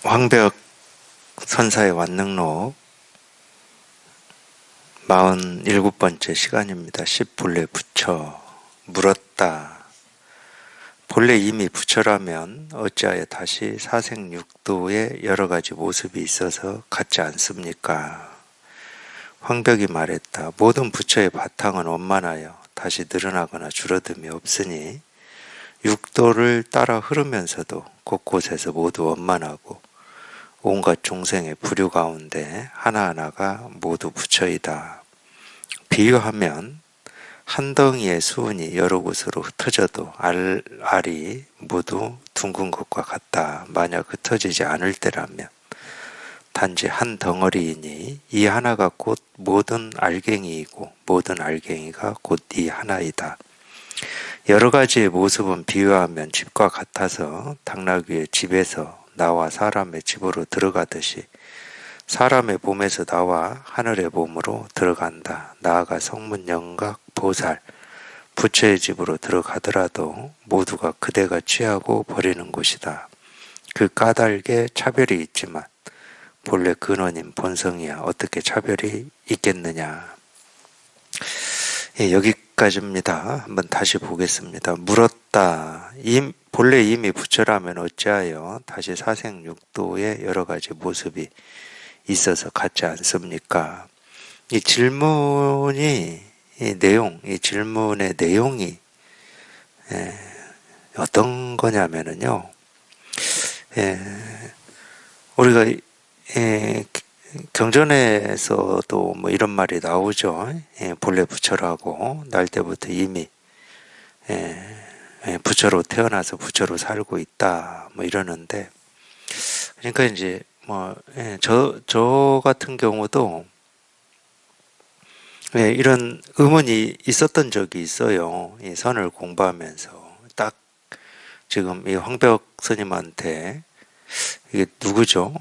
황벽 선사의 완능록 47번째 시간입니다. 10본래 부처 물었다. 본래 이미 부처라면 어찌하여 다시 사생육도의 여러가지 모습이 있어서 같지 않습니까? 황벽이 말했다. 모든 부처의 바탕은 원만하여 다시 늘어나거나 줄어듦이 없으니 육도를 따라 흐르면서도 곳곳에서 모두 원만하고 온갖 종생의 부류 가운데 하나하나가 모두 부처이다. 비유하면 한 덩이의 수은이 여러 곳으로 흩어져도 알이 모두 둥근 것과 같다. 만약 흩어지지 않을 때라면 단지 한 덩어리이니 이 하나가 곧 모든 알갱이이고 모든 알갱이가 곧 이 하나이다. 여러 가지의 모습은 비유하면 집과 같아서 당나귀의 집에서 나와 사람의 집으로 들어가듯이 사람의 몸에서 나와 하늘의 몸으로 들어간다. 나아가 성문 영각 보살 부처의 집으로 들어가더라도 모두가 그대가 취하고 버리는 곳이다. 그 까닭에 차별이 있지만 본래 근원인 본성이야 어떻게 차별이 있겠느냐. 여기까지입니다. 한번 다시 보겠습니다. 물었다. 본래 이미 부처라면 어찌하여 다시 사생육도의 여러 가지 모습이 있어서 같지 않습니까? 이 질문의 내용이 어떤 거냐면은요, 우리가 경전에서도 뭐 이런 말이 나오죠. 본래 부처라고 날 때부터 이미 부처로 태어나서 부처로 살고 있다 뭐 이러는데, 그러니까 이제 뭐 저 같은 경우도 이런 의문이 있었던 적이 있어요. 이 선을 공부하면서 딱 지금 이 황벽 스님한테 이게 누구죠?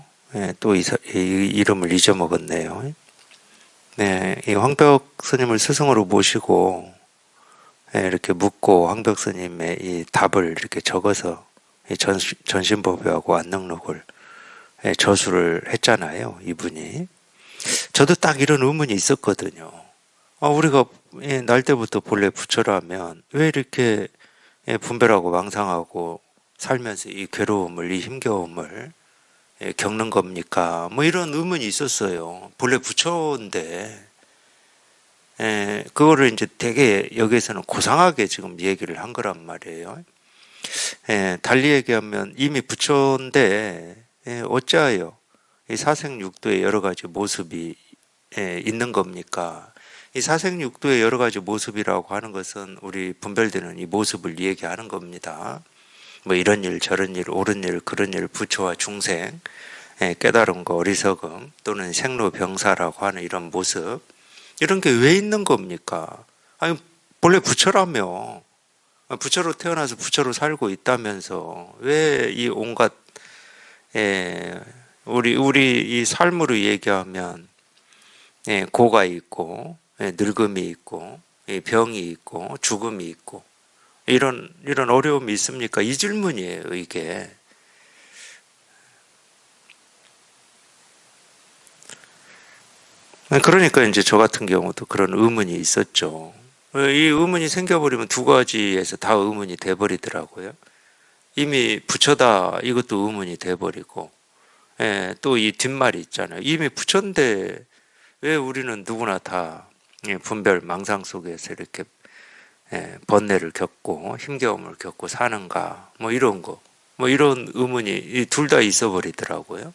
또 이 이름을 잊어먹었네요. 이 황벽 스님을 스승으로 모시고 이렇게 묻고 황벽 스님의 이 답을 이렇게 적어서 전신법요하고 완능록을 저수를 했잖아요. 이분이. 저도 딱 이런 의문이 있었거든요. 우리가 날 때부터 본래 부처라면 왜 이렇게 분별하고 망상하고 살면서 이 괴로움을, 이 힘겨움을 겪는 겁니까? 뭐 이런 의문이 있었어요. 본래 부처인데, 그거를 이제 되게 여기에서는 고상하게 지금 얘기를 한 거란 말이에요. 달리 얘기하면 이미 부처인데, 어찌하여 이 사생육도의 여러 가지 모습이 있는 겁니까? 이 사생육도의 여러 가지 모습이라고 하는 것은 우리 분별되는 이 모습을 얘기하는 겁니다. 뭐 이런 일 저런 일 옳은 일 그런 일 부처와 중생 깨달은 거 어리석음 또는 생로병사라고 하는 이런 모습 이런 게 왜 있는 겁니까? 아니 본래 부처라며 부처로 태어나서 부처로 살고 있다면서 왜 이 온갖 우리 이 삶으로 얘기하면 고가 있고 늙음이 있고 병이 있고 죽음이 있고 이런 어려움이 있습니까? 이 질문이에요, 이게. 그러니까 이제 저 같은 경우도 그런 의문이 있었죠. 이 의문이 생겨버리면 두 가지에서 다 의문이 돼버리더라고요. 이미 부처다 이것도 의문이 돼버리고, 또 이 뒷말이 있잖아요. 이미 부처인데 왜 우리는 누구나 다 분별 망상 속에서 이렇게 번뇌를 겪고 힘겨움을 겪고 사는가 뭐 이런 거 뭐 이런 의문이 둘 다 있어 버리더라고요.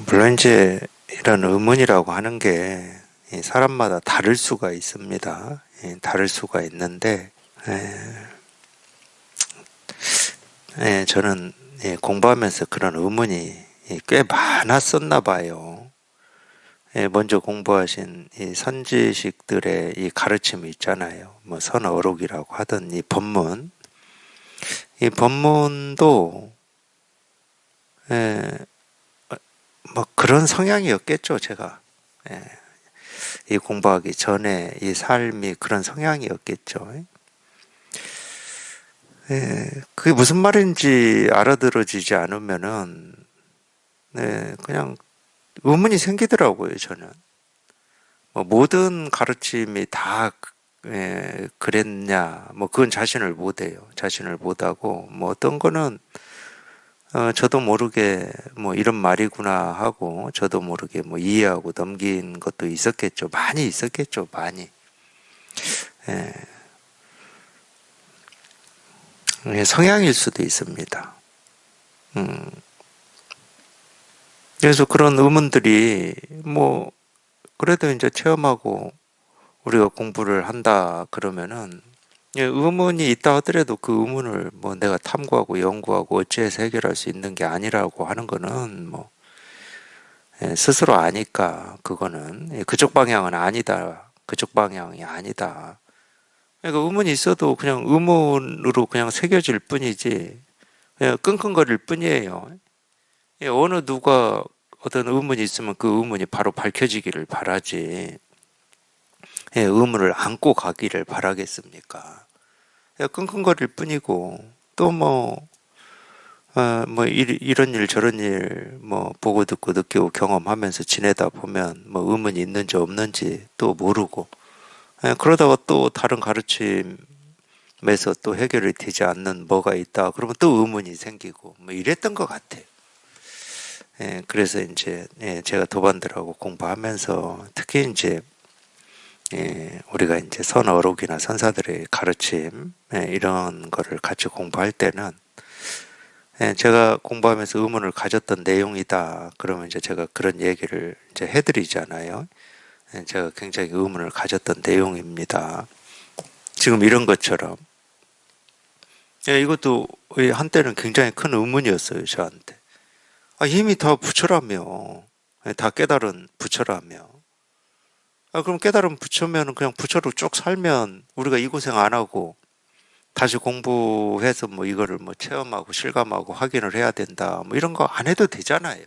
물론 이제 이런 의문이라고 하는 게 사람마다 다를 수가 있습니다. 다를 수가 있는데 저는 공부하면서 그런 의문이 꽤 많았었나 봐요. 먼저 공부하신 이 선지식들의 이 가르침이 있잖아요. 뭐 선어록이라고 하던 이 법문 이 법문도 예, 뭐 그런 성향이었겠죠, 제가. 예, 이 공부하기 전에 이 삶이 그런 성향이었겠죠. 예, 그게 무슨 말인지 알아들어지지 않으면은 그냥 의문이 생기더라고요, 저는. 뭐 모든 가르침이 다 그랬냐? 뭐 그건 자신을 못해요. 자신을 못하고 뭐 어떤 거는 저도 모르게 뭐 이런 말이구나 하고 저도 모르게 뭐 이해하고 넘긴 것도 있었겠죠. 많이 있었겠죠. 많이. 예, 성향일 수도 있습니다. 음, 그래서 그런 의문들이 뭐 그래도 이제 체험하고 우리가 공부를 한다 그러면은 의문이 있다 하더라도 그 의문을 뭐 내가 탐구하고 연구하고 어찌해서 해결할 수 있는 게 아니라고 하는 거는 뭐 스스로 아니까 그거는 그쪽 방향은 아니다. 그쪽 방향이 아니다. 그러니까 의문이 있어도 그냥 의문으로 그냥 새겨질 뿐이지 그냥 끙끙거릴 뿐이에요. 어느 누가 어떤 의문이 있으면 그 의문이 바로 밝혀지기를 바라지 의문을 안고 가기를 바라겠습니까? 끙끙거릴 뿐이고 또 뭐 이런 일 저런 일 뭐 보고 듣고 느끼고 경험하면서 지내다 보면 뭐 의문이 있는지 없는지 또 모르고 그러다가 또 다른 가르침에서 또 해결이 되지 않는 뭐가 있다 그러면 또 의문이 생기고 뭐 이랬던 것 같아요. 그래서 이제 제가 도반들하고 공부하면서 특히 이제 우리가 이제 선어록이나 선사들의 가르침 이런 거를 같이 공부할 때는 제가 공부하면서 의문을 가졌던 내용이다. 그러면 이제 제가 그런 얘기를 이제 해드리잖아요. 제가 굉장히 의문을 가졌던 내용입니다. 지금 이런 것처럼 이것도 한때는 굉장히 큰 의문이었어요, 저한테. 힘이 다 부처라며, 다 깨달은 부처라며. 그럼 깨달은 부처면 그냥 부처로 쭉 살면 우리가 이 고생 안 하고 다시 공부해서 뭐 이거를 뭐 체험하고 실감하고 확인을 해야 된다. 뭐 이런 거 안 해도 되잖아요.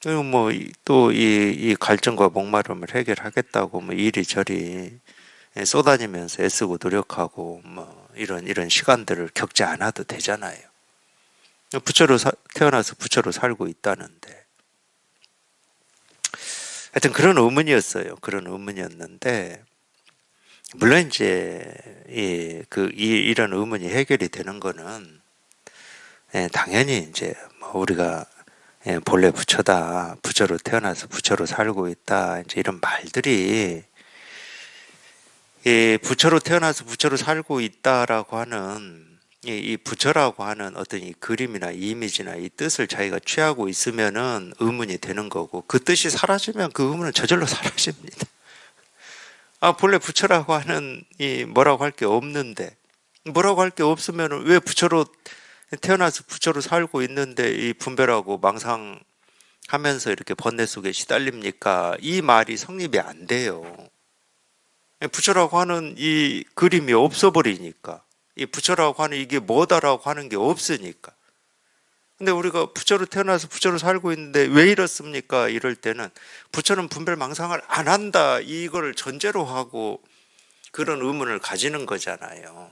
그리고 뭐 또 이 갈증과 목마름을 해결하겠다고 뭐 이리저리 쏘다니면서 애쓰고 노력하고 뭐 이런 시간들을 겪지 않아도 되잖아요. 태어나서 부처로 살고 있다는데. 하여튼 그런 의문이었어요. 그런 의문이었는데 물론 이제 이런 의문이 해결이 되는 거는 당연히 이제 뭐 우리가 본래 부처다, 부처로 태어나서 부처로 살고 있다, 이제 이런 말들이 부처로 태어나서 부처로 살고 있다라고 하는 이 부처라고 하는 어떤 이 그림이나 이 이미지나 이 뜻을 자기가 취하고 있으면은 의문이 되는 거고 그 뜻이 사라지면 그 의문은 저절로 사라집니다. 본래 부처라고 하는 이 뭐라고 할 게 없는데 뭐라고 할 게 없으면 왜 부처로 태어나서 부처로 살고 있는데 이 분별하고 망상하면서 이렇게 번뇌 속에 시달립니까? 이 말이 성립이 안 돼요. 부처라고 하는 이 그림이 없어버리니까 이 부처라고 하는 이게 뭐다라고 하는 게 없으니까. 근데 우리가 부처로 태어나서 부처로 살고 있는데 왜 이렇습니까? 이럴 때는 부처는 분별 망상을 안 한다 이걸 전제로 하고 그런 의문을 가지는 거잖아요.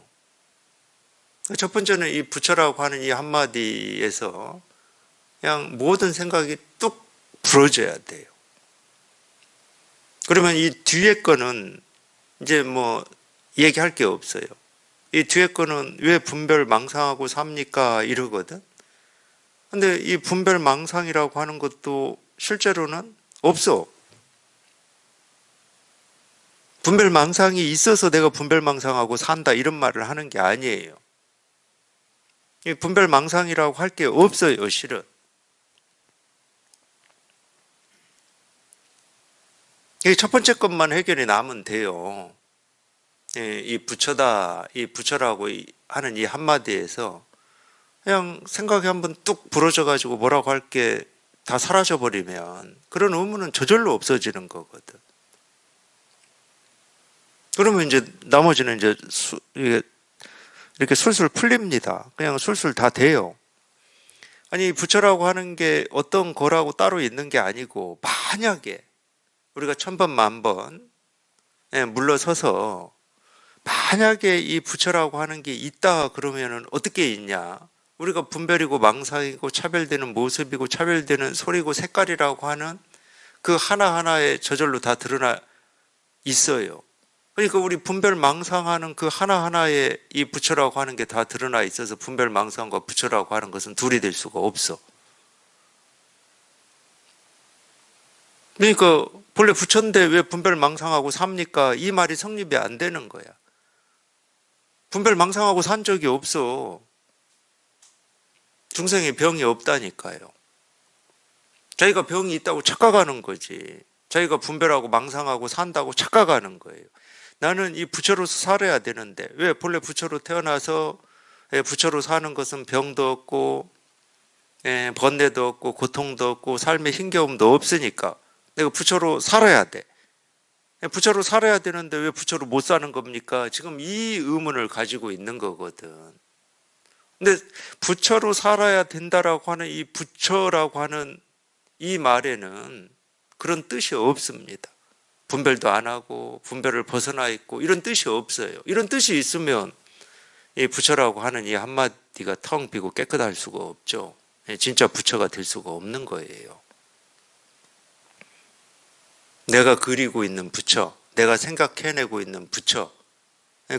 첫 번째는 이 부처라고 하는 이 한마디에서 그냥 모든 생각이 뚝 부러져야 돼요. 그러면 이 뒤에 거는 이제 뭐 얘기할 게 없어요. 이 뒤에 거는 왜 분별 망상하고 삽니까? 이러거든. 근데 이 분별 망상이라고 하는 것도 실제로는 없어. 분별 망상이 있어서 내가 분별 망상하고 산다 이런 말을 하는 게 아니에요. 이 분별 망상이라고 할 게 없어요, 실은. 이 첫 번째 것만 해결이 나면 돼요. 이 부처다, 이 부처라고 하는 이 한마디에서 그냥 생각이 한번 뚝 부러져가지고 뭐라고 할 게 다 사라져버리면 그런 의무는 저절로 없어지는 거거든. 그러면 이제 나머지는 이제 이렇게 술술 풀립니다. 그냥 술술 다 돼요. 아니, 부처라고 하는 게 어떤 거라고 따로 있는 게 아니고, 만약에 우리가 천번 만번 물러서서 만약에 이 부처라고 하는 게 있다 그러면은 어떻게 있냐? 우리가 분별이고 망상이고 차별되는 모습이고 차별되는 소리고 색깔이라고 하는 그 하나하나에 저절로 다 드러나 있어요. 그러니까 우리 분별 망상하는 그 하나하나에 이 부처라고 하는 게 다 드러나 있어서 분별 망상과 부처라고 하는 것은 둘이 될 수가 없어. 그러니까 본래 부처인데 왜 분별 망상하고 삽니까? 이 말이 성립이 안 되는 거야. 분별 망상하고 산 적이 없어. 중생에 병이 없다니까요. 자기가 병이 있다고 착각하는 거지. 자기가 분별하고 망상하고 산다고 착각하는 거예요. 나는 이 부처로서 살아야 되는데 왜 본래 부처로 태어나서 부처로 사는 것은 병도 없고 번뇌도 없고 고통도 없고 삶의 힘겨움도 없으니까 내가 부처로 살아야 돼. 부처로 살아야 되는데 왜 부처로 못 사는 겁니까? 지금 이 의문을 가지고 있는 거거든. 근데 부처로 살아야 된다라고 하는 이 부처라고 하는 이 말에는 그런 뜻이 없습니다. 분별도 안 하고 분별을 벗어나 있고 이런 뜻이 없어요. 이런 뜻이 있으면 이 부처라고 하는 이 한마디가 텅 비고 깨끗할 수가 없죠. 진짜 부처가 될 수가 없는 거예요. 내가 그리고 있는 부처, 내가 생각해내고 있는 부처,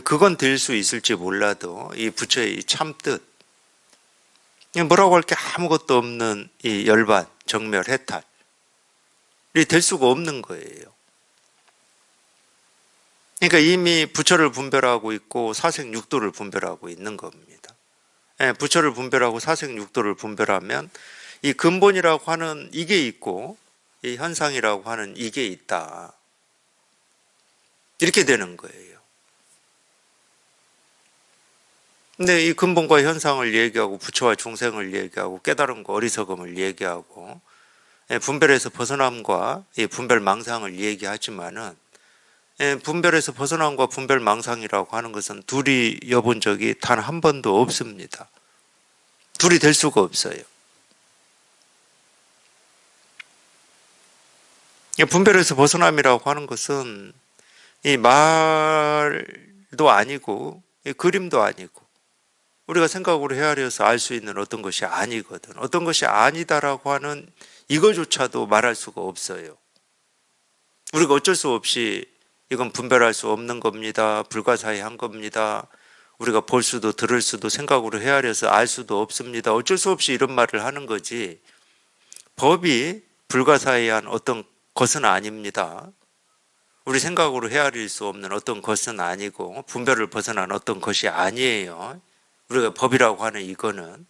그건 될 수 있을지 몰라도 이 부처의 이 참뜻, 뭐라고 할 게 아무것도 없는 이 열반, 정멸, 해탈이 될 수가 없는 거예요. 그러니까 이미 부처를 분별하고 있고 사색육도를 분별하고 있는 겁니다. 부처를 분별하고 사색육도를 분별하면 이 근본이라고 하는 이게 있고 이 현상이라고 하는 이게 있다. 이렇게 되는 거예요. 근데 이 근본과 현상을 얘기하고 부처와 중생을 얘기하고 깨달음과 어리석음을 얘기하고 분별에서 벗어남과 이 분별 망상을 얘기하지만은 분별에서 벗어남과 분별 망상이라고 하는 것은 둘이 여본 적이 단 한 번도 없습니다. 둘이 될 수가 없어요. 분별에서 벗어남이라고 하는 것은 이 말도 아니고 이 그림도 아니고 우리가 생각으로 헤아려서 알 수 있는 어떤 것이 아니거든. 어떤 것이 아니다라고 하는 이거조차도 말할 수가 없어요. 우리가 어쩔 수 없이 이건 분별할 수 없는 겁니다. 불가사의한 겁니다. 우리가 볼 수도 들을 수도 생각으로 헤아려서 알 수도 없습니다. 어쩔 수 없이 이런 말을 하는 거지. 법이 불가사의한 어떤 것은 아닙니다. 우리 생각으로 헤아릴 수 없는 어떤 것은 아니고 분별을 벗어난 어떤 것이 아니에요. 우리가 법이라고 하는 이거는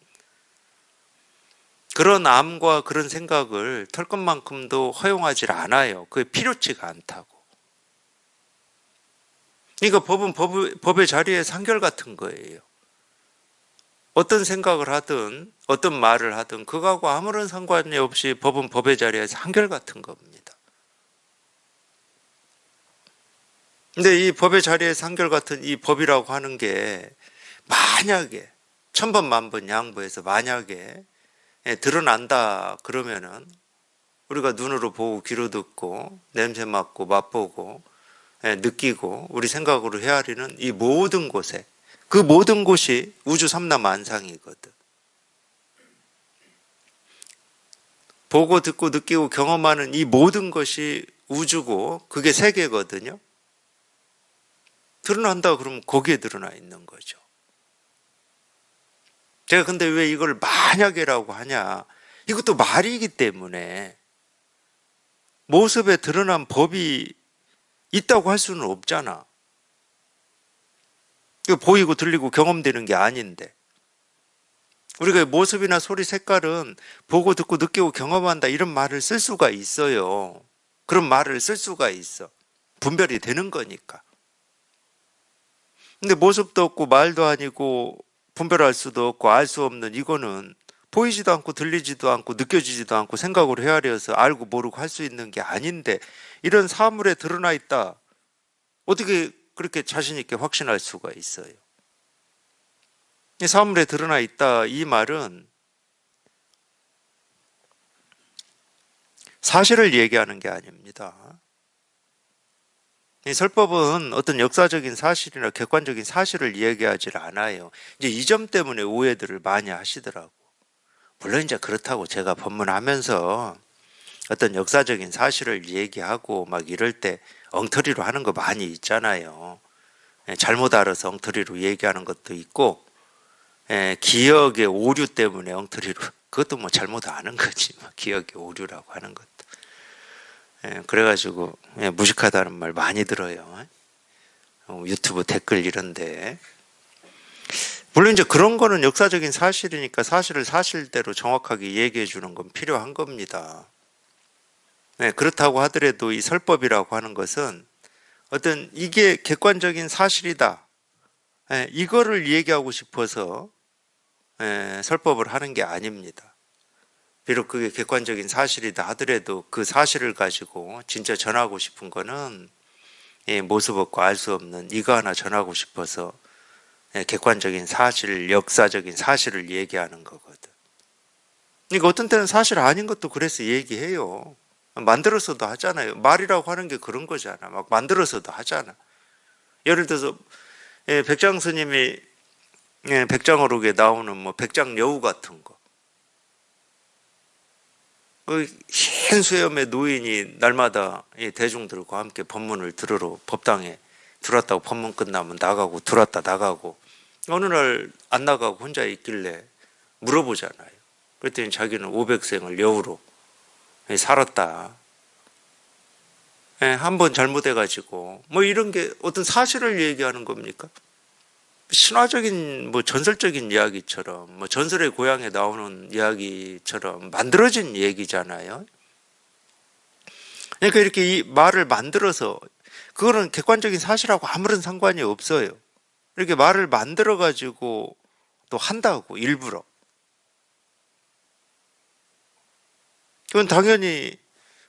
그런 암과 그런 생각을 털 것만큼도 허용하지 않아요. 그게 필요치가 않다고. 그러니까 법은 법의 자리에서 한결같은 거예요. 어떤 생각을 하든 어떤 말을 하든 그거하고 아무런 상관이 없이 법은 법의 자리에서 한결같은 겁니다. 근데 이 법의 자리에서 한결같은 이 법이라고 하는 게 만약에 천번 만번 양보해서 만약에 드러난다 그러면은 우리가 눈으로 보고 귀로 듣고 냄새 맡고 맛보고 느끼고 우리 생각으로 헤아리는 이 모든 곳에 그 모든 곳이 우주 삼라만상이거든. 보고 듣고 느끼고 경험하는 이 모든 것이 우주고 그게 세계거든요. 드러난다 그러면 거기에 드러나 있는 거죠. 제가 근데 왜 이걸 만약에라고 하냐? 이것도 말이기 때문에 모습에 드러난 법이 있다고 할 수는 없잖아. 이거 보이고 들리고 경험되는 게 아닌데. 우리가 모습이나 소리, 색깔은 보고 듣고 느끼고 경험한다 이런 말을 쓸 수가 있어요. 그런 말을 쓸 수가 있어. 분별이 되는 거니까. 근데 모습도 없고 말도 아니고 분별할 수도 없고 알 수 없는 이거는 보이지도 않고 들리지도 않고 느껴지지도 않고 생각으로 헤아려서 알고 모르고 할 수 있는 게 아닌데 이런 사물에 드러나 있다. 어떻게 그렇게 자신 있게 확신할 수가 있어요? 이 사물에 드러나 있다 이 말은 사실을 얘기하는 게 아닙니다. 이 설법은 어떤 역사적인 사실이나 객관적인 사실을 얘기하지 않아요. 이제 이 점 때문에 오해들을 많이 하시더라고. 물론 이제 그렇다고 제가 법문하면서 어떤 역사적인 사실을 얘기하고 막 이럴 때 엉터리로 하는 거 많이 있잖아요. 잘못 알아서 엉터리로 얘기하는 것도 있고, 기억의 오류 때문에 엉터리로, 그것도 뭐 잘못 아는 거지. 기억의 오류라고 하는 것도. 그래가지고 무식하다는 말 많이 들어요. 유튜브 댓글 이런데. 물론 이제 그런 거는 역사적인 사실이니까 사실을 사실대로 정확하게 얘기해 주는 건 필요한 겁니다. 그렇다고 하더라도 이 설법이라고 하는 것은 어떤 이게 객관적인 사실이다. 이거를 얘기하고 싶어서 설법을 하는 게 아닙니다. 비록 그게 객관적인 사실이다 하더라도 그 사실을 가지고 진짜 전하고 싶은 거는 모습 없고 알 수 없는 이거 하나 전하고 싶어서 객관적인 사실, 역사적인 사실을 얘기하는 거거든. 그러니까 어떤 때는 사실 아닌 것도 그래서 얘기해요. 만들어서도 하잖아요. 말이라고 하는 게 그런 거잖아. 막 만들어서도 하잖아. 예를 들어서 백장 스님이 백장어록에 나오는 뭐 백장여우 같은 거. 흰 수염의 노인이 날마다 대중들과 함께 법문을 들으러 법당에 들어왔다고 법문 끝나면 나가고 들어왔다 나가고 어느 날 안 나가고 혼자 있길래 물어보잖아요. 그랬더니 자기는 500생을 여우로 살았다. 한 번 잘못해가지고 뭐 이런 게 어떤 사실을 얘기하는 겁니까? 신화적인 뭐 전설적인 이야기처럼 뭐 전설의 고향에 나오는 이야기처럼 만들어진 얘기잖아요. 그러니까 이렇게 이 말을 만들어서 그거는 객관적인 사실하고 아무런 상관이 없어요. 이렇게 말을 만들어 가지고 또 한다고 일부러. 그건 당연히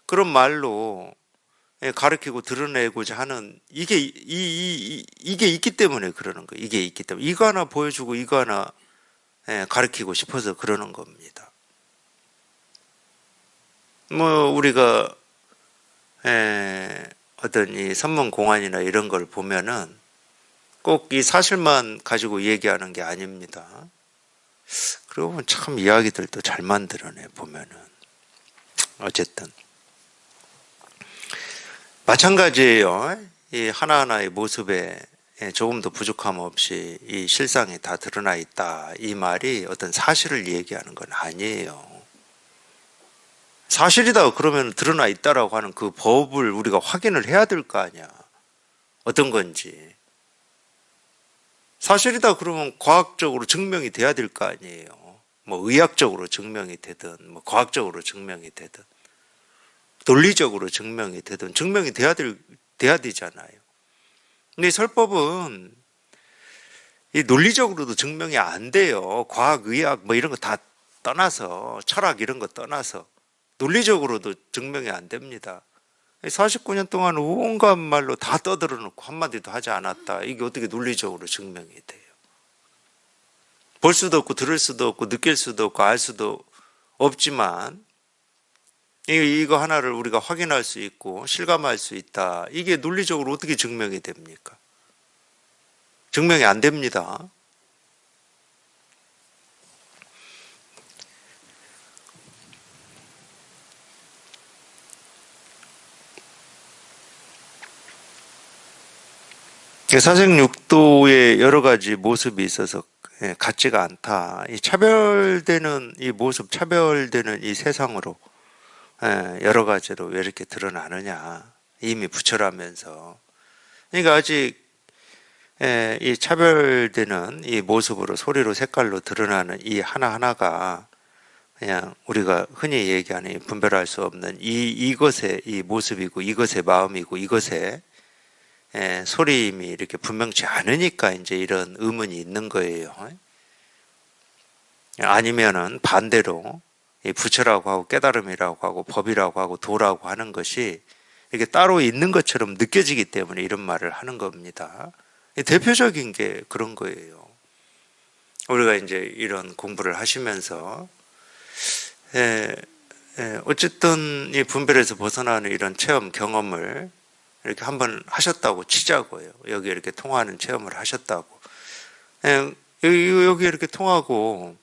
그런 말로 가르치고 드러내고자 하는 이게 있기 때문에 그러는 거예요. 이게 있기 때문에 이거 하나 보여주고 이거 하나 가르치고 싶어서 그러는 겁니다. 뭐 우리가 어떤 이 선문공안이나 이런 걸 보면은 꼭 이 사실만 가지고 얘기하는 게 아닙니다. 그러고 보면 참 이야기들도 잘 만들어내 보면은 어쨌든 마찬가지예요. 이 하나하나의 모습에 조금도 부족함 없이 이 실상이 다 드러나 있다. 이 말이 어떤 사실을 얘기하는 건 아니에요. 사실이다 그러면 드러나 있다라고 하는 그 법을 우리가 확인을 해야 될 거 아니야. 어떤 건지. 사실이다 그러면 과학적으로 증명이 돼야 될 거 아니에요. 뭐 의학적으로 증명이 되든 뭐 과학적으로 증명이 되든 논리적으로 증명이 되든 증명이 돼야 되잖아요. 근데 이 설법은 이 논리적으로도 증명이 안 돼요. 과학, 의학 뭐 이런 거 다 떠나서 철학 이런 거 떠나서 논리적으로도 증명이 안 됩니다. 49년 동안 온갖 말로 다 떠들어 놓고 한마디도 하지 않았다. 이게 어떻게 논리적으로 증명이 돼요? 볼 수도 없고 들을 수도 없고 느낄 수도 없고 알 수도 없지만 이거 하나를 우리가 확인할 수 있고 실감할 수 있다. 이게 논리적으로 어떻게 증명이 됩니까? 증명이 안 됩니다. 사생육도의 여러 가지 모습이 있어서 같지가 않다. 이 차별되는 이 모습, 차별되는 이 세상으로 여러 가지로 왜 이렇게 드러나느냐. 이미 부처라면서. 그러니까 아직 이 차별되는 이 모습으로 소리로 색깔로 드러나는 이 하나하나가 그냥 우리가 흔히 얘기하는 분별할 수 없는 이것의 이 모습이고 이것의 마음이고 이것의 소리임이 이렇게 분명치 않으니까 이제 이런 의문이 있는 거예요. 아니면은 반대로 이 부처라고 하고 깨달음이라고 하고 법이라고 하고 도라고 하는 것이 이렇게 따로 있는 것처럼 느껴지기 때문에 이런 말을 하는 겁니다. 대표적인 게 그런 거예요. 우리가 이제 이런 공부를 하시면서 어쨌든 이 분별에서 벗어나는 이런 체험 경험을 이렇게 한번 하셨다고 치자고요. 여기 이렇게 통하는 체험을 하셨다고. 여기 이렇게 통하고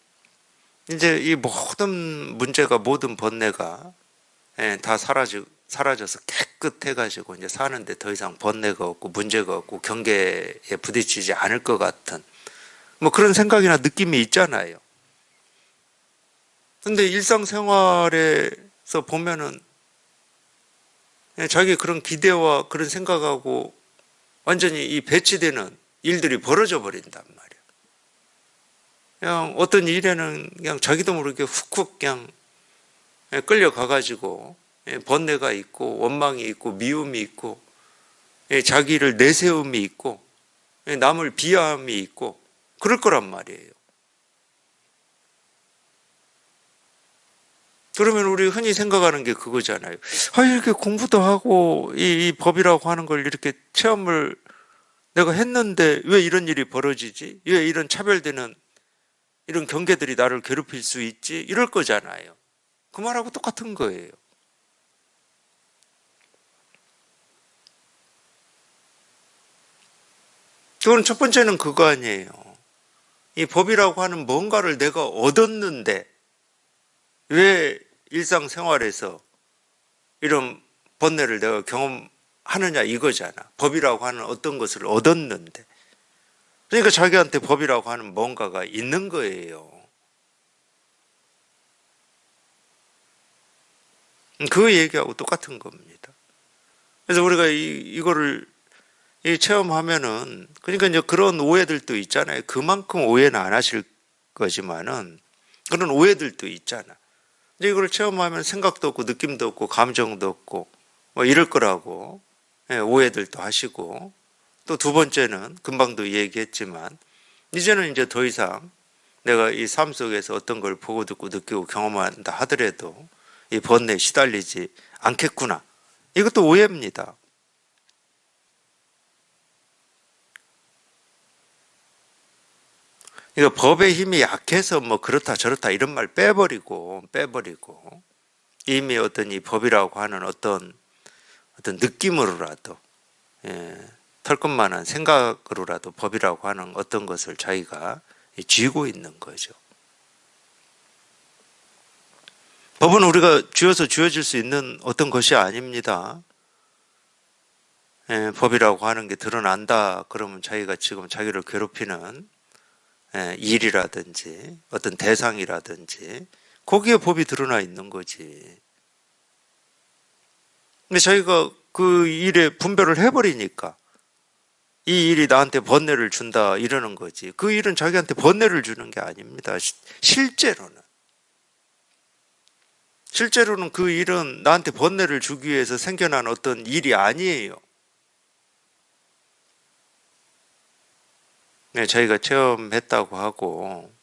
이제 이 모든 문제가 모든 번뇌가 다 사라져서 깨끗해가지고 이제 사는데 더 이상 번뇌가 없고 문제가 없고 경계에 부딪히지 않을 것 같은 뭐 그런 생각이나 느낌이 있잖아요. 근데 일상생활에서 보면은 자기 그런 기대와 그런 생각하고 완전히 이 배치되는 일들이 벌어져 버린단 말이야. 그냥 어떤 일에는 그냥 자기도 모르게 훅훅 그냥 끌려가가지고 번뇌가 있고 원망이 있고 미움이 있고 자기를 내세움이 있고 남을 비하함이 있고 그럴 거란 말이에요. 그러면 우리 흔히 생각하는 게 그거잖아요. 이렇게 공부도 하고 이 법이라고 하는 걸 이렇게 체험을 내가 했는데 왜 이런 일이 벌어지지? 왜 이런 차별되는 이런 경계들이 나를 괴롭힐 수 있지? 이럴 거잖아요. 그 말하고 똑같은 거예요. 그건 첫 번째는 그거 아니에요. 이 법이라고 하는 뭔가를 내가 얻었는데 왜 일상생활에서 이런 번뇌를 내가 경험하느냐 이거잖아. 법이라고 하는 어떤 것을 얻었는데. 그러니까 자기한테 법이라고 하는 뭔가가 있는 거예요. 그 얘기하고 똑같은 겁니다. 그래서 우리가 이거를 체험하면은, 그러니까 이제 그런 오해들도 있잖아요. 그만큼 오해는 안 하실 거지만은, 그런 오해들도 있잖아. 이제 이걸 체험하면 생각도 없고, 느낌도 없고, 감정도 없고, 뭐 이럴 거라고, 오해들도 하시고, 또 두 번째는, 금방도 얘기했지만, 이제는 이제 더 이상 내가 이 삶 속에서 어떤 걸 보고 듣고 느끼고 경험한다 하더라도, 이 번뇌에 시달리지 않겠구나. 이것도 오해입니다. 이거 법의 힘이 약해서 뭐 그렇다 저렇다 이런 말 빼버리고 이미 어떤 이 법이라고 하는 어떤 느낌으로라도 털끝만한 생각으로라도 법이라고 하는 어떤 것을 자기가 쥐고 있는 거죠. 법은 우리가 쥐어서 쥐어질 수 있는 어떤 것이 아닙니다. 법이라고 하는 게 드러난다 그러면 자기가 지금 자기를 괴롭히는 일이라든지 어떤 대상이라든지 거기에 법이 드러나 있는 거지. 근데 자기가 그 일에 분별을 해버리니까 이 일이 나한테 번뇌를 준다 이러는 거지. 그 일은 자기한테 번뇌를 주는 게 아닙니다. 실제로는 그 일은 나한테 번뇌를 주기 위해서 생겨난 어떤 일이 아니에요. 자기가 체험했다고 하고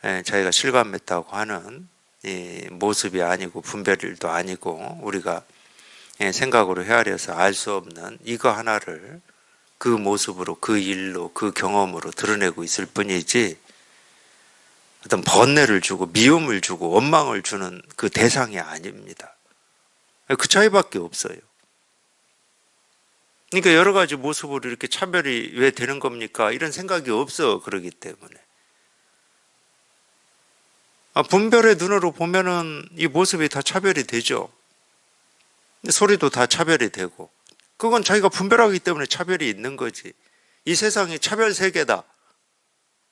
자기가 실감했다고 하는 이 모습이 아니고 분별일도 아니고 우리가 생각으로 헤아려서 알 수 없는 이거 하나를 그 모습으로 그 일로 그 경험으로 드러내고 있을 뿐이지 어떤 번뇌를 주고 미움을 주고 원망을 주는 그 대상이 아닙니다. 그 차이밖에 없어요. 그러니까 여러 가지 모습으로 이렇게 차별이 왜 되는 겁니까? 이런 생각이 없어. 그러기 때문에. 분별의 눈으로 보면은 이 모습이 다 차별이 되죠. 소리도 다 차별이 되고. 그건 자기가 분별하기 때문에 차별이 있는 거지. 이 세상이 차별 세계다.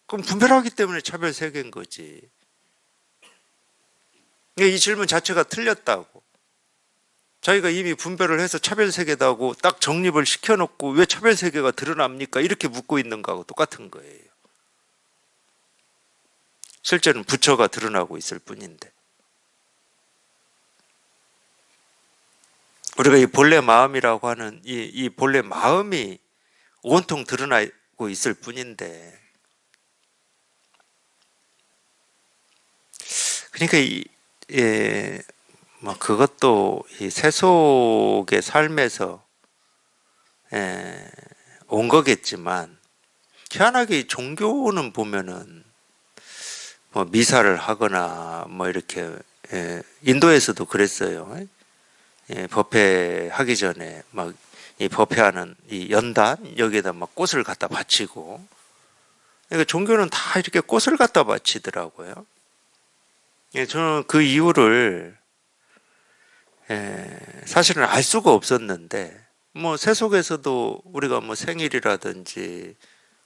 그럼 분별하기 때문에 차별 세계인 거지. 이 질문 자체가 틀렸다고. 자기가 이미 분별을 해서 차별 세계다고 딱 정립을 시켜놓고 왜 차별 세계가 드러납니까? 이렇게 묻고 있는 거하고 똑같은 거예요. 실제는 부처가 드러나고 있을 뿐인데. 우리가 이 본래 마음이라고 하는 이 본래 마음이 온통 드러나고 있을 뿐인데. 그러니까 뭐 그것도 이 세속의 삶에서 온 거겠지만 희한하게 종교는 보면은 뭐 미사를 하거나 뭐 이렇게 인도에서도 그랬어요. 법회 하기 전에 막 이 법회하는 이 연단 여기에다 막 꽃을 갖다 바치고, 그러니까 종교는 다 이렇게 꽃을 갖다 바치더라고요. 저는 그 이유를 사실은 알 수가 없었는데, 뭐 세속에서도 우리가 뭐 생일이라든지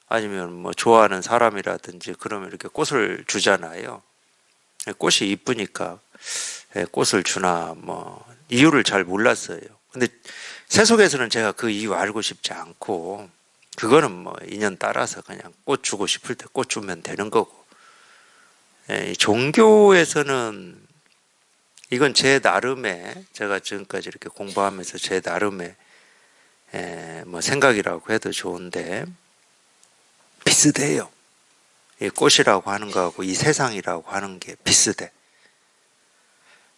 아니면 뭐 좋아하는 사람이라든지 그러면 이렇게 꽃을 주잖아요. 꽃이 이쁘니까 꽃을 주나 뭐 이유를 잘 몰랐어요. 근데 세속에서는 제가 그 이유 알고 싶지 않고, 그거는 뭐 인연 따라서 그냥 꽃 주고 싶을 때 꽃 주면 되는 거고, 종교에서는 이건 제 나름의, 제가 지금까지 이렇게 공부하면서 제 나름의 뭐 생각이라고 해도 좋은데 비슷해요. 이 꽃이라고 하는 거하고 이 세상이라고 하는 게 비슷해.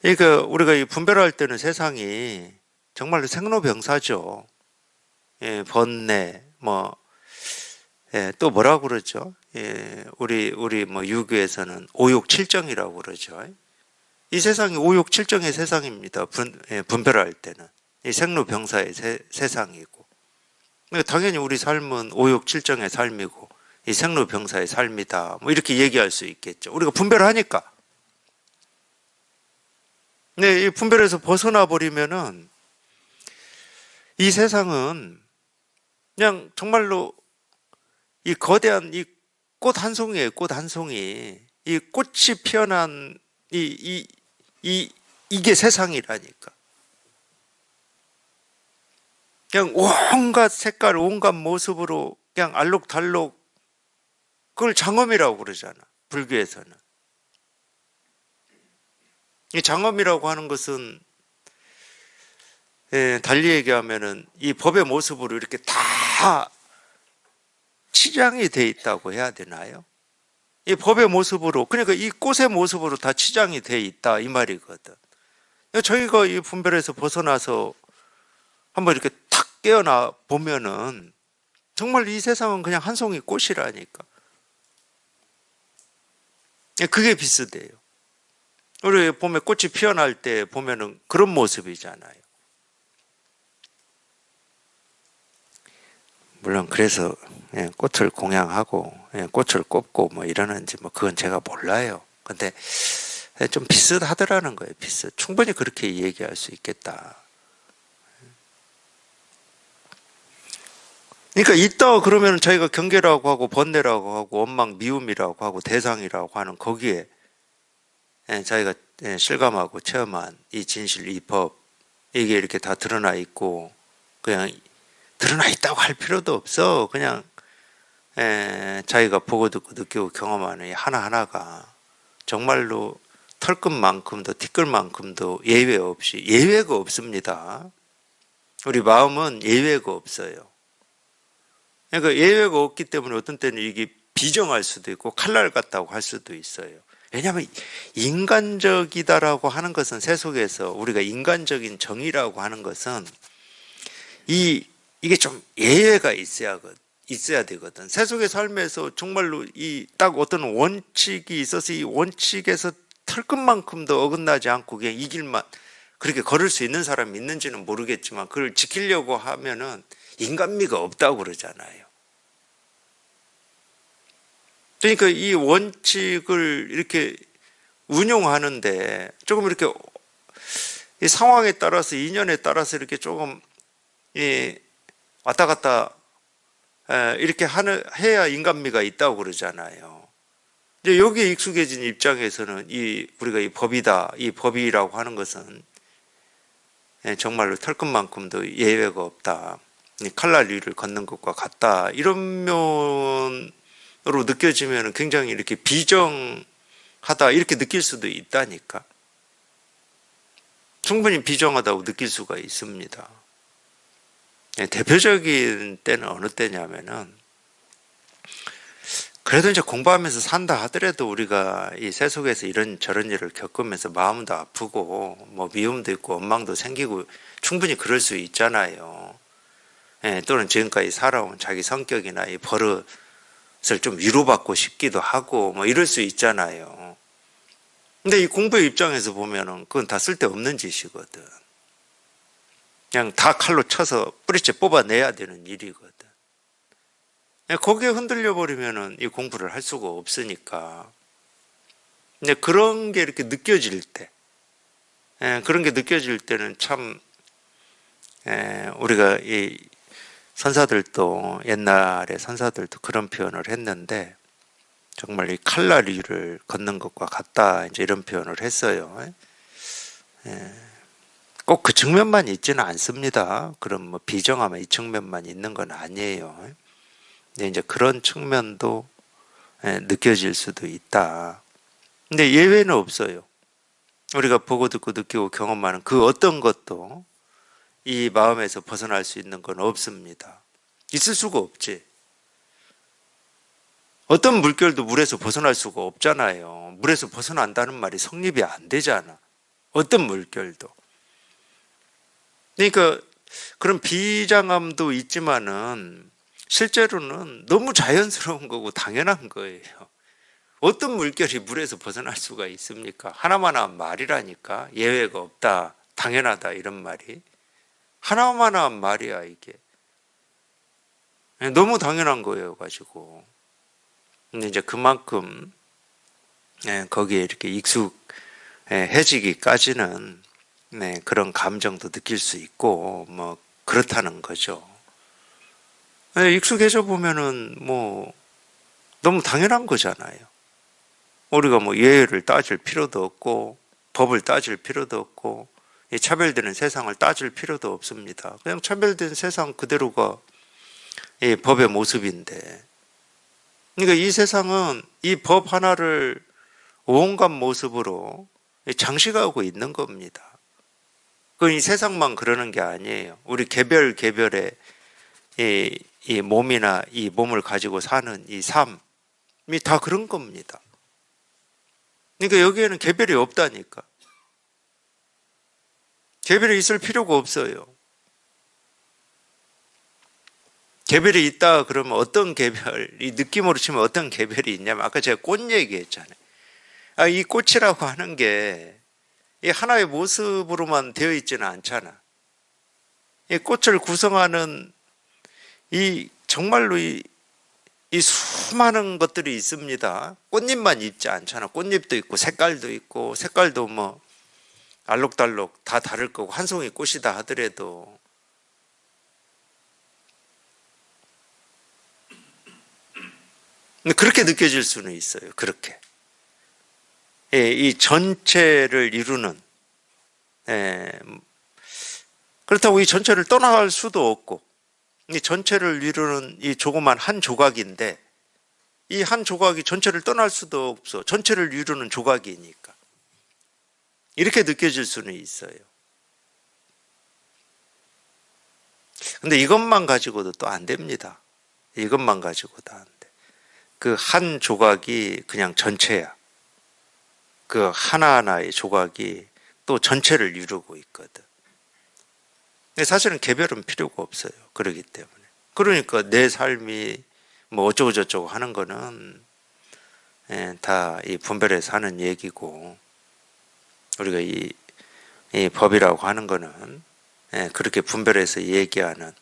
그러니까 우리가 이 분별할 때는 세상이 정말로 생로병사죠. 번뇌, 뭐, 또 뭐라고 그러죠? 우리 뭐 유교에서는 오욕칠정이라고 그러죠. 이 세상이 오욕칠정의 세상입니다. 분별할 때는. 이 생로병사의 세상이고. 그러니까 당연히 우리 삶은 오욕칠정의 삶이고, 이 생로병사의 삶이다. 뭐 이렇게 얘기할 수 있겠죠. 우리가 분별하니까. 근데 이 분별에서 벗어나 버리면은 이 세상은 그냥 정말로 이 거대한 이 꽃 한 송이에요. 꽃 한 송이. 이 꽃이 피어난 이게 세상이라니까. 그냥 온갖 색깔, 온갖 모습으로 그냥 알록달록, 그걸 장엄이라고 그러잖아. 불교에서는. 이 장엄이라고 하는 것은 달리 얘기하면은 이 법의 모습으로 이렇게 다 치장이 돼 있다고 해야 되나요? 이 법의 모습으로, 그러니까 이 꽃의 모습으로 다 치장이 돼 있다 이 말이거든. 저희가 이 분별에서 벗어나서 한번 이렇게 탁 깨어나 보면은 정말 이 세상은 그냥 한 송이 꽃이라니까. 그게 비슷해요. 우리 봄에 꽃이 피어날 때 보면은 그런 모습이잖아요. 물론 그래서 꽃을 공양하고 꽃을 꼽고 뭐 이러는지 뭐 그건 제가 몰라요. 근데 좀 비슷하더라는 거예요. 비슷. 충분히 그렇게 얘기할 수 있겠다. 그러니까 있다 그러면 저희가 경계라고 하고 번뇌라고 하고 원망 미움이라고 하고 대상이라고 하는 거기에 자기가 실감하고 체험한 이 진실, 이 법, 이게 이렇게 다 드러나 있고, 그냥 드러나 있다고 할 필요도 없어. 그냥 자기가 보고 듣고 느끼고 경험하는 이 하나하나가 정말로 털끝만큼도 티끌만큼도 예외 없이, 예외가 없습니다. 우리 마음은 예외가 없어요. 그러니까 예외가 없기 때문에 어떤 때는 이게 비정할 수도 있고 칼날 같다고 할 수도 있어요. 왜냐하면 인간적이다라고 하는 것은, 세속에서 우리가 인간적인 정의라고 하는 것은 이게 좀 예외가 있어야 되거든. 세속의 삶에서 정말로 이 딱 어떤 원칙이 있어서 이 원칙에서 털끝만큼도 어긋나지 않고 그냥 이 길만 그렇게 걸을 수 있는 사람이 있는지는 모르겠지만, 그걸 지키려고 하면은 인간미가 없다고 그러잖아요. 그러니까 이 원칙을 이렇게 운용하는데 조금 이렇게 이 상황에 따라서, 인연에 따라서 이렇게 조금 왔다 갔다 이렇게 해야 인간미가 있다고 그러잖아요. 이제 여기에 익숙해진 입장에서는 우리가 이 법이다, 이 법이라고 하는 것은 정말로 털끝만큼도 예외가 없다, 칼날 위를 걷는 것과 같다, 이런 면으로 느껴지면 굉장히 이렇게 비정하다 이렇게 느낄 수도 있다니까. 충분히 비정하다고 느낄 수가 있습니다. 대표적인 때는 어느 때냐면은, 그래도 이제 공부하면서 산다 하더라도 우리가 이 세속에서 이런 저런 일을 겪으면서 마음도 아프고 뭐 미움도 있고 원망도 생기고 충분히 그럴 수 있잖아요. 또는 지금까지 살아온 자기 성격이나 이 버릇 것을 좀 위로받고 싶기도 하고 뭐 이럴 수 있잖아요. 근데 이 공부의 입장에서 보면은 그건 다 쓸데없는 짓이거든. 그냥 다 칼로 쳐서 뿌리째 뽑아내야 되는 일이거든. 거기에 흔들려 버리면은 이 공부를 할 수가 없으니까. 근데 그런 게 이렇게 느껴질 때, 그런 게 느껴질 때는 참, 우리가 이 선사들도 옛날에 선사들도 그런 표현을 했는데 정말 이 칼날 위를 걷는 것과 같다 이제 이런 표현을 했어요. 꼭 그 측면만 있지는 않습니다. 그럼 뭐 비정하면 이 측면만 있는 건 아니에요. 근데 이제 그런 측면도 느껴질 수도 있다. 근데 예외는 없어요. 우리가 보고 듣고 느끼고 경험하는 그 어떤 것도 이 마음에서 벗어날 수 있는 건 없습니다. 있을 수가 없지. 어떤 물결도 물에서 벗어날 수가 없잖아요. 물에서 벗어난다는 말이 성립이 안 되잖아. 어떤 물결도. 그러니까 그런 비장함도 있지만은 실제로는 너무 자연스러운 거고 당연한 거예요. 어떤 물결이 물에서 벗어날 수가 있습니까? 하나만한 말이라니까. 예외가 없다, 당연하다 이런 말이. 하나만한 말이야 이게. 너무 당연한 거예요 가지고. 근데 이제 그만큼 거기에 이렇게 익숙해지기까지는 그런 감정도 느낄 수 있고 뭐 그렇다는 거죠. 익숙해져 보면은 뭐 너무 당연한 거잖아요. 우리가 뭐 예외를 따질 필요도 없고 법을 따질 필요도 없고 이 차별되는 세상을 따질 필요도 없습니다. 그냥 차별된 세상 그대로가 이 법의 모습인데, 그러니까 이 세상은 이 법 하나를 온갖 모습으로 장식하고 있는 겁니다. 그 이 세상만 그러는 게 아니에요. 우리 개별 개별의 이 몸이나 이 몸을 가지고 사는 이 삶이 다 그런 겁니다. 그러니까 여기에는 개별이 없다니까. 개별이 있을 필요가 없어요. 개별이 있다 그러면 어떤 개별이 느낌으로 치면 어떤 개별이 있냐면 아까 제가 꽃 얘기했잖아요. 이 꽃이라고 하는 게 이 하나의 모습으로만 되어 있지는 않잖아. 이 꽃을 구성하는 이 정말로 이 수많은 것들이 있습니다. 꽃잎만 있지 않잖아. 꽃잎도 있고 색깔도 있고 색깔도 뭐 알록달록 다 다를 거고 한 송이 꽃이다 하더라도 그렇게 느껴질 수는 있어요. 그렇게 이 전체를 이루는 그렇다고 이 전체를 떠나갈 수도 없고 이 전체를 이루는 이 조그만 한 조각인데 이 한 조각이 전체를 떠날 수도 없어. 전체를 이루는 조각이니까 이렇게 느껴질 수는 있어요. 근데 이것만 가지고도 또 안 됩니다. 이것만 가지고도 안 돼. 그 한 조각이 그냥 전체야. 그 하나하나의 조각이 또 전체를 이루고 있거든. 근데 사실은 개별은 필요가 없어요. 그러기 때문에. 그러니까 내 삶이 뭐 어쩌고 저쩌고 하는 거는 다 이 분별해서 하는 얘기고 우리가 이 법이라고 하는 거는 그렇게 분별해서 얘기하는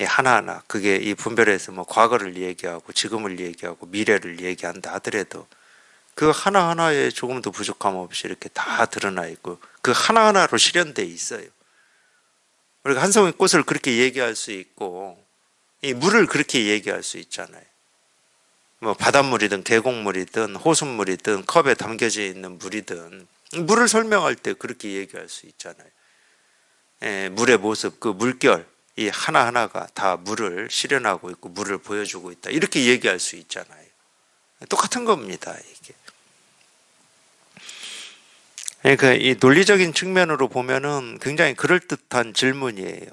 하나하나 그게 이 분별해서 뭐 과거를 얘기하고 지금을 얘기하고 미래를 얘기한다 하더라도 그 하나하나에 조금도 부족함 없이 이렇게 다 드러나 있고 그 하나하나로 실현되어 있어요. 우리가 한 송이 꽃을 그렇게 얘기할 수 있고 이 물을 그렇게 얘기할 수 있잖아요. 뭐 바닷물이든 계곡물이든 호수물이든 컵에 담겨져 있는 물이든 물을 설명할 때 그렇게 얘기할 수 있잖아요. 물의 모습, 그 물결 이 하나하나가 다 물을 실현하고 있고 물을 보여주고 있다. 이렇게 얘기할 수 있잖아요. 똑같은 겁니다, 이게. 그러니까 이 논리적인 측면으로 보면은 굉장히 그럴듯한 질문이에요.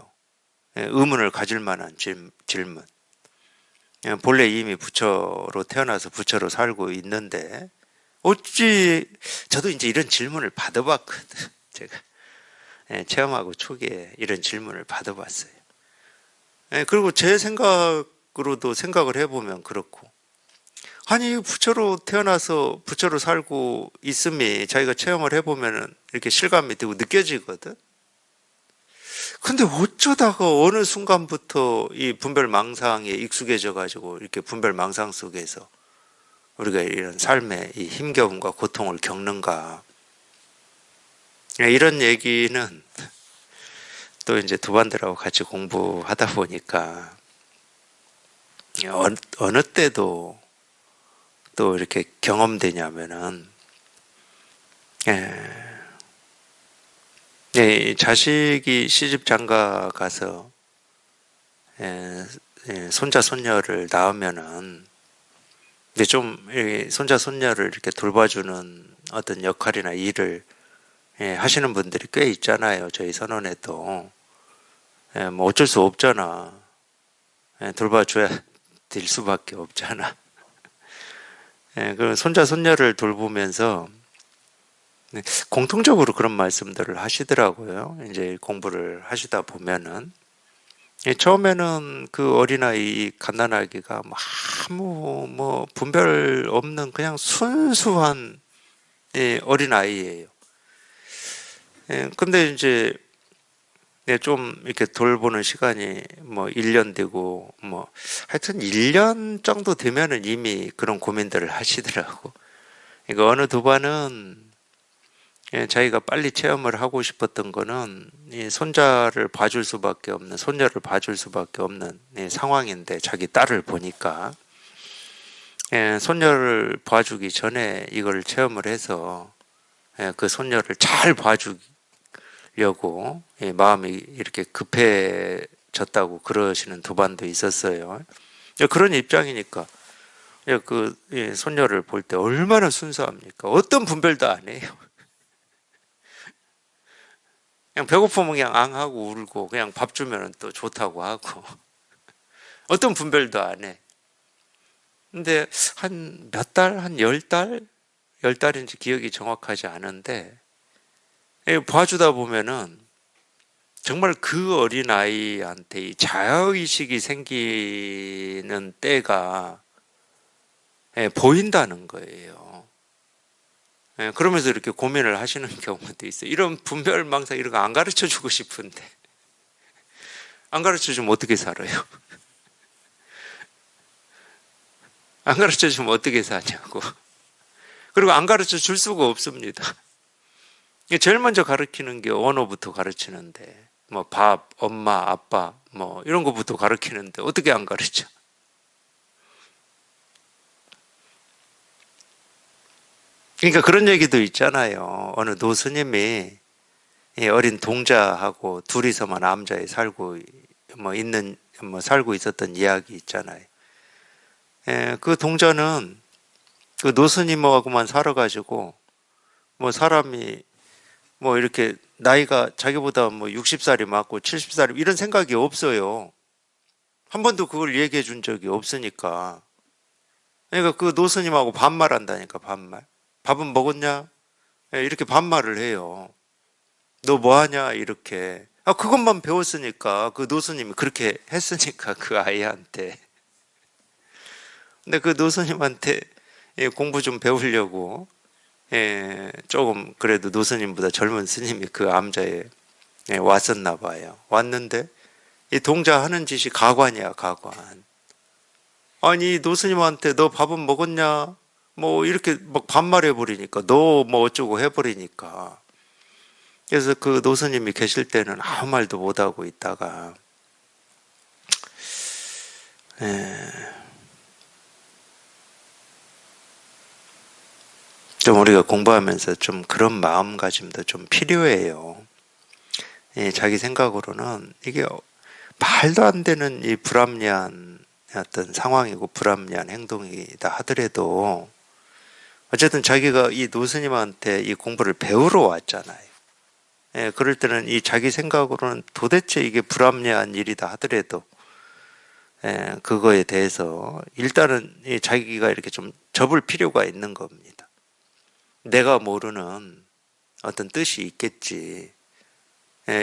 의문을 가질 만한 질문. 본래 이미 부처로 태어나서 부처로 살고 있는데 어찌 저도 이제 이런 질문을 받아봤거든. 제가 체험하고 초기에 이런 질문을 받아봤어요. 그리고 제 생각으로도 생각을 해보면 그렇고 아니, 부처로 태어나서 부처로 살고 있음이 자기가 체험을 해보면은 이렇게 실감이 되고 느껴지거든. 근데 어쩌다가 어느 순간부터 이 분별망상에 익숙해져 가지고 이렇게 분별망상 속에서 우리가 이런 삶의 이 힘겨움과 고통을 겪는가. 이런 얘기는 또 이제 두반들하고 같이 공부하다 보니까 어느 때도 또 이렇게 경험되냐면은, 예, 자식이 시집 장가 가서 손자 손녀를 낳으면은 이제 좀 손자 손녀를 이렇게 돌봐주는 어떤 역할이나 일을 하시는 분들이 꽤 있잖아요. 저희 선원에도. 뭐 어쩔 수 없잖아. 돌봐줘야 될 수밖에 없잖아. 그 손자 손녀를 돌보면서 공통적으로 그런 말씀들을 하시더라고요. 이제 공부를 하시다 보면은 처음에는 그 어린아이 갓난아기가 뭐 아무 뭐 분별 없는 그냥 순수한 어린아이예요. 근데 이제 좀 이렇게 돌보는 시간이 뭐 1년 되고 뭐 하여튼 1년 정도 되면은 이미 그런 고민들을 하시더라고. 그러니까 어느 두반은 자기가 빨리 체험을 하고 싶었던 거는 이 손자를 봐줄 수밖에 없는, 손녀를 봐줄 수밖에 없는 상황인데 자기 딸을 보니까 손녀를 봐주기 전에 이걸 체험을 해서 그 손녀를 잘 봐주려고 마음이 이렇게 급해졌다고 그러시는 두반도 있었어요. 그런 입장이니까 그 손녀를 볼 때 얼마나 순수합니까? 어떤 분별도 안 해요. 그냥 배고프면 그냥 앙 하고 울고 그냥 밥 주면 또 좋다고 하고 어떤 분별도 안 해. 근데 한 몇 달, 한 10달? 10달인지 기억이 정확하지 않은데 봐주다 보면은 정말 그 어린아이한테 이 자아의식이 생기는 때가 보인다는 거예요. 그러면서 이렇게 고민을 하시는 경우도 있어요. 이런 분별망상 이런 거 안 가르쳐 주고 싶은데 안 가르쳐 주면 어떻게 살아요? 안 가르쳐 주면 어떻게 사냐고. 그리고 안 가르쳐 줄 수가 없습니다. 제일 먼저 가르치는 게 언어부터 가르치는데, 뭐 밥, 엄마, 아빠, 뭐 이런 거부터 가르치는데 어떻게 안 가르쳐? 그러니까 그런 얘기도 있잖아요. 어느 노스님이 어린 동자하고 둘이서만 암자에 살고 살고 있었던 이야기 있잖아요. 그 동자는 그 노스님하고만 살아가지고 뭐 사람이 뭐 이렇게 나이가 자기보다 뭐 60살이 많고 70살이 이런 생각이 없어요. 한 번도 그걸 얘기해 준 적이 없으니까. 그러니까 그 노스님하고 반말한다니까, 반말. 밥은 먹었냐? 이렇게 반말을 해요. 너 뭐 하냐? 이렇게. 그것만 배웠으니까 그 노스님이 그렇게 했으니까 그 아이한테. 근데 그 노스님한테 공부 좀 배우려고 조금 그래도 노스님보다 젊은 스님이 그 암자에 왔었나 봐요. 왔는데 이 동자 하는 짓이 가관이야, 가관. 아니, 노스님한테 너 밥은 먹었냐? 뭐 이렇게 막 반말해 버리니까 너 뭐 어쩌고 해 버리니까. 그래서 그 노스님이 계실 때는 아무 말도 못 하고 있다가 좀 우리가 공부하면서 좀 그런 마음가짐도 좀 필요해요. 자기 생각으로는 이게 말도 안 되는 이 불합리한 어떤 상황이고 불합리한 행동이다 하더라도 어쨌든 자기가 이 노스님한테 이 공부를 배우러 왔잖아요. 그럴 때는 이 자기 생각으로는 도대체 이게 불합리한 일이다 하더라도 그거에 대해서 일단은 이 자기가 이렇게 좀 접을 필요가 있는 겁니다. 내가 모르는 어떤 뜻이 있겠지.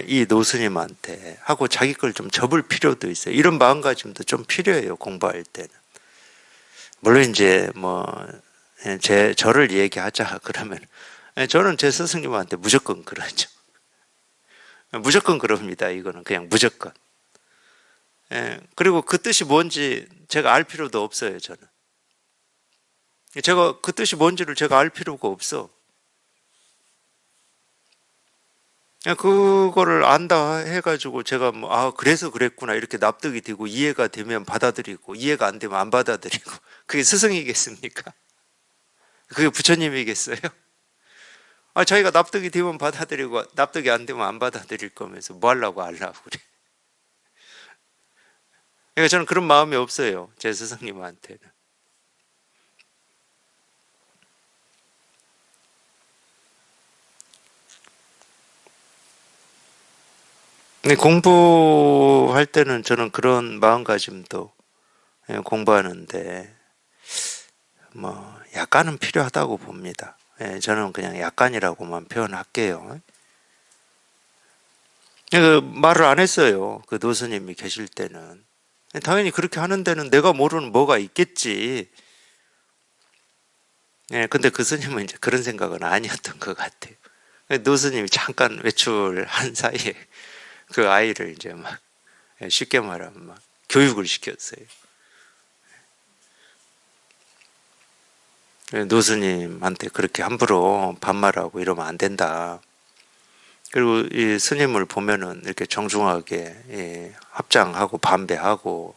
이 노스님한테 하고 자기 걸 좀 접을 필요도 있어요. 이런 마음가짐도 좀 필요해요. 공부할 때는. 물론 이제 뭐 저를 얘기하자 그러면 저는 제 스승님한테 무조건 그러죠. 무조건 그럽니다. 이거는 그냥 무조건. 그리고 그 뜻이 뭔지 제가 알 필요도 없어요. 저는 제가 그 뜻이 뭔지를 제가 알 필요가 없어. 그거를 안다 해가지고 제가 뭐, 그래서 그랬구나. 이렇게 납득이 되고 이해가 되면 받아들이고 이해가 안 되면 안 받아들이고. 그게 스승이겠습니까? 그게 부처님이겠어요? 자기가 납득이 되면 받아들이고 납득이 안 되면 안 받아들일 거면서 뭐 하려고 하려고 그래. 그러니까 저는 그런 마음이 없어요. 제 스승님한테는. 근데 공부할 때는 저는 그런 마음가짐도 공부하는데 뭐 약간은 필요하다고 봅니다. 저는 그냥 약간이라고만 표현할게요. 그 말을 안 했어요. 그 노스님이 계실 때는. 당연히 그렇게 하는 데는 내가 모르는 뭐가 있겠지. 근데 그 스님은 이제 그런 생각은 아니었던 것 같아요. 노스님이 잠깐 외출한 사이에 그 아이를 이제 막 쉽게 말하면 막 교육을 시켰어요. 노스님한테 그렇게 함부로 반말하고 이러면 안 된다. 그리고 이 스님을 보면은 이렇게 정중하게 합장하고 반배하고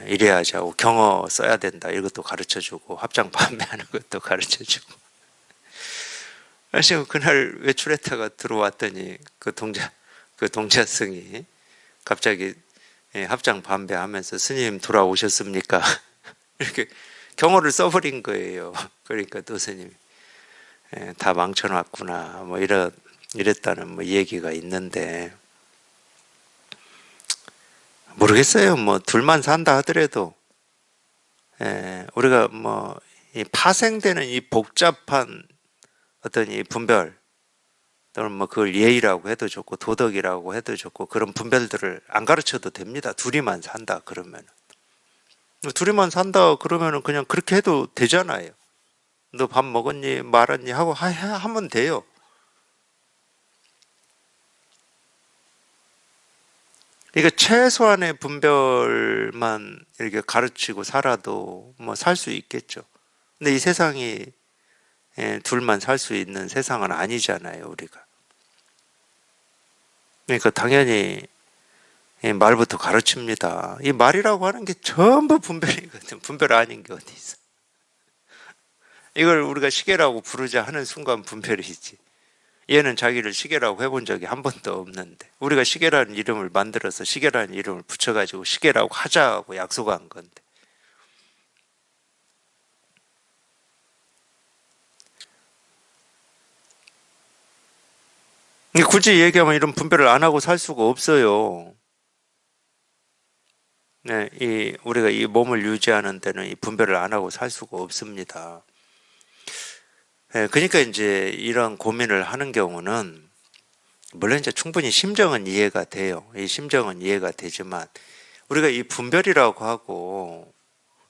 이래야지 하고 경어 써야 된다. 이것도 가르쳐 주고 합장 반배하는 것도 가르쳐 주고. 그래서 그날 외출했다가 들어왔더니 그 동자승이 갑자기 합장 반배하면서 스님 돌아오셨습니까? 이렇게 경어를 써버린 거예요. 그러니까 또 스님이 다 망쳐놨구나. 뭐 이랬다는 뭐 얘기가 있는데 모르겠어요. 뭐 둘만 산다 하더라도 우리가 뭐 이 파생되는 이 복잡한 어떤 이 분별 또는 뭐 그걸 예의라고 해도 좋고 도덕이라고 해도 좋고 그런 분별들을 안 가르쳐도 됩니다. 둘이만 산다 그러면 둘이만 산다 그러면은 그냥 그렇게 해도 되잖아요. 너 밥 먹었니 말았니 하고 하면 돼요. 그러니까 최소한의 분별만 이렇게 가르치고 살아도 뭐 살 수 있겠죠. 근데 이 세상이 둘만 살 수 있는 세상은 아니잖아요, 우리가. 그러니까 당연히 말부터 가르칩니다. 이 말이라고 하는 게 전부 분별이거든. 분별 아닌 게 어디 있어. 이걸 우리가 시계라고 부르자 하는 순간 분별이지. 얘는 자기를 시계라고 해본 적이 한 번도 없는데 우리가 시계라는 이름을 만들어서 시계라는 이름을 붙여가지고 시계라고 하자고 약속한 건데 굳이 얘기하면 이런 분별을 안 하고 살 수가 없어요. 네, 우리가 이 몸을 유지하는 데는 이 분별을 안 하고 살 수가 없습니다. 그러니까 이제 이런 고민을 하는 경우는 물론 이제 충분히 심정은 이해가 돼요. 이 심정은 이해가 되지만 우리가 이 분별이라고 하고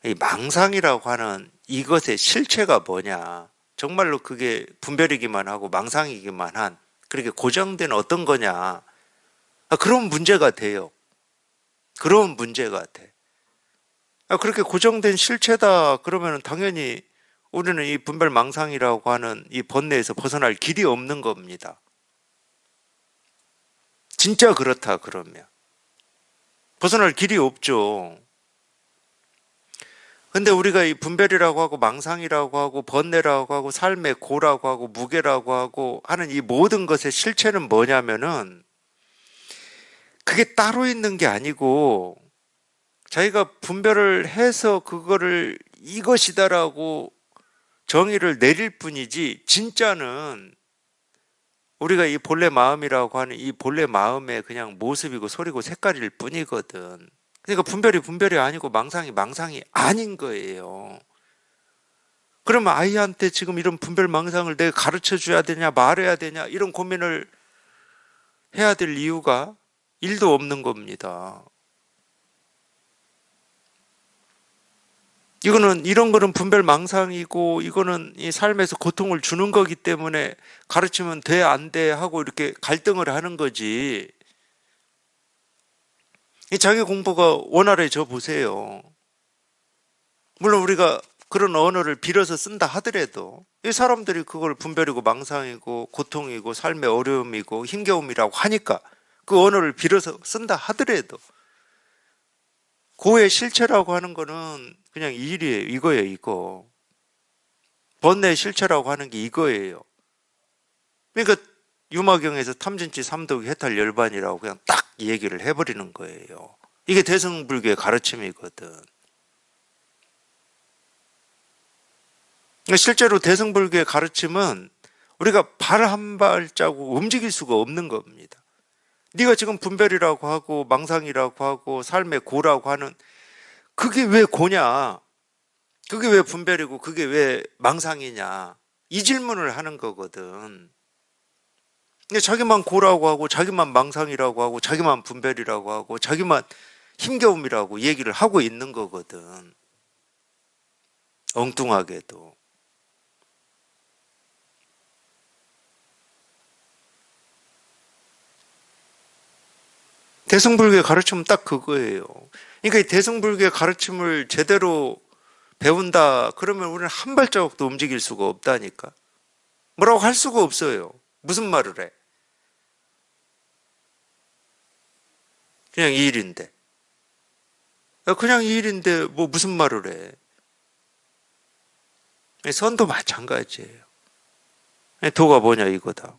이 망상이라고 하는 이것의 실체가 뭐냐? 정말로 그게 분별이기만 하고 망상이기만 한 그렇게 고정된 어떤 거냐? 그런 문제가 돼요. 그런 문제가 돼. 그렇게 고정된 실체다 그러면 당연히 우리는 이 분별 망상이라고 하는 이 번뇌에서 벗어날 길이 없는 겁니다. 진짜 그렇다 그러면 벗어날 길이 없죠. 근데 우리가 이 분별이라고 하고 망상이라고 하고 번뇌라고 하고 삶의 고라고 하고 무게라고 하고 하는 이 모든 것의 실체는 뭐냐면은 그게 따로 있는 게 아니고 자기가 분별을 해서 그거를 이것이다라고 정의를 내릴 뿐이지 진짜는 우리가 이 본래 마음이라고 하는 이 본래 마음의 그냥 모습이고 소리고 색깔일 뿐이거든. 그러니까 분별이 아니고 망상이 아닌 거예요. 그러면 아이한테 지금 이런 분별 망상을 내가 가르쳐 줘야 되냐 말해야 되냐 이런 고민을 해야 될 이유가 1도 없는 겁니다. 이거는 이런 거는 분별 망상이고 이거는 이 삶에서 고통을 주는 거기 때문에 가르치면 돼, 안 돼 하고 이렇게 갈등을 하는 거지. 이 자기 공부가 원활해져 보세요. 물론 우리가 그런 언어를 빌어서 쓴다 하더라도 이 사람들이 그걸 분별이고 망상이고 고통이고 삶의 어려움이고 힘겨움이라고 하니까 그 언어를 빌어서 쓴다 하더라도 고의 실체라고 하는 거는 그냥 이 일이에요. 이거예요, 이거. 번뇌의 실체라고 하는 게 이거예요. 그러니까 유마경에서 탐진치 삼독이 해탈 열반이라고 그냥 딱 얘기를 해버리는 거예요. 이게 대승불교의 가르침이거든. 그러니까 실제로 대승불교의 가르침은 우리가 발 한 발자국 움직일 수가 없는 겁니다. 네가 지금 분별이라고 하고 망상이라고 하고 삶의 고라고 하는 그게 왜 고냐? 그게 왜 분별이고 그게 왜 망상이냐? 이 질문을 하는 거거든. 근데 자기만 고라고 하고 자기만 망상이라고 하고 자기만 분별이라고 하고 자기만 힘겨움이라고 얘기를 하고 있는 거거든. 엉뚱하게도. 대승불교의 가르침은 딱 그거예요. 그러니까 이 대승불교의 가르침을 제대로 배운다 그러면 우리는 한 발자국도 움직일 수가 없다니까. 뭐라고 할 수가 없어요. 무슨 말을 해? 그냥 이 일인데. 그냥 이 일인데 뭐 무슨 말을 해? 선도 마찬가지예요. 도가 뭐냐 이거다.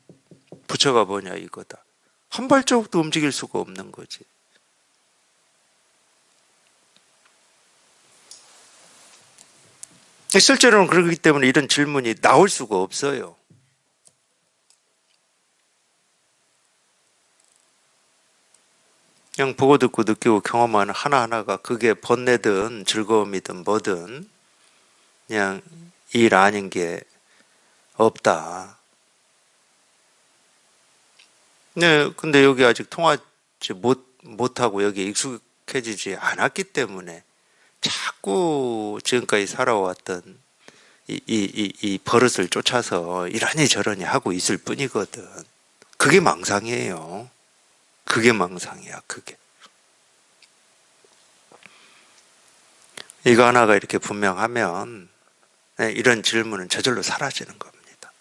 부처가 뭐냐 이거다. 한 발자국도 움직일 수가 없는 거지. 실제로는 그렇기 때문에 이런 질문이 나올 수가 없어요. 그냥 보고 듣고 느끼고 경험하는 하나하나가 그게 번뇌든 즐거움이든 뭐든 그냥 일 아닌 게 없다. 네, 근데 여기 아직 통하지 못하고 여기 익숙해지지 않았기 때문에 자꾸 지금까지 살아왔던 이 버릇을 쫓아서 이러니 저러니 하고 있을 뿐이거든. 그게 망상이에요. 그게 망상이야, 그게. 이거 하나가 이렇게 분명하면 이런 질문은 저절로 사라지는 겁니다.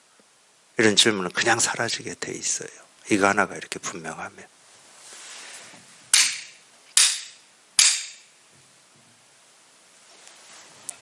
이런 질문은 그냥 사라지게 돼 있어요. 이거 하나가 이렇게 분명하면.